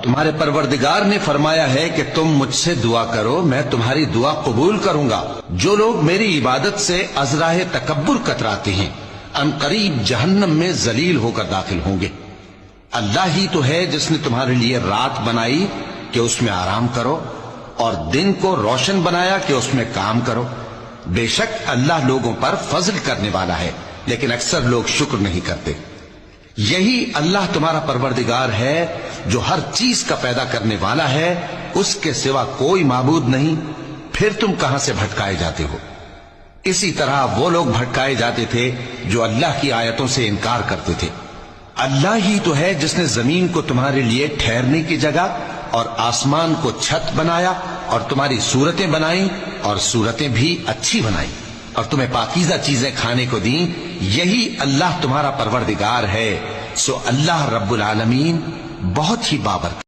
तुम्हारे परवरदिगार ने फरमाया है कि तुम मुझसे दुआ करो, मैं तुम्हारी दुआ कबूल करूंगा। जो लोग मेरी इबादत से अजराह तकब्बुर कतराते हैं, अनकरीब जहन्नम में जलील होकर दाखिल होंगे। अल्लाह ही तो है जिसने तुम्हारे लिए रात बनाई कि उसमें आराम करो और दिन को रोशन बनाया कि उसमें काम करो। बेशक अल्लाह लोगों पर फजल करने वाला है, लेकिन अक्सर लोग शुक्र नहीं करते। यही अल्लाह तुम्हारा परवरदिगार है जो हर चीज का पैदा करने वाला है, उसके सिवा कोई माबूद नहीं, फिर तुम कहां से भटकाए जाते हो। इसी तरह वो लोग भटकाए जाते थे जो अल्लाह की आयतों से इनकार करते थे। अल्लाह ही तो है जिसने जमीन को तुम्हारे लिए ठहरने की जगह और आसमान को छत बनाया और तुम्हारी सूरतें बनाई और सूरतें भी अच्छी बनाई और तुम्हें पाकीज़ा चीजें खाने को दी। यही अल्लाह तुम्हारा परवरदिगार है। सो अल्लाह रब्बुल आलमीन बहुत ही बाबरकत।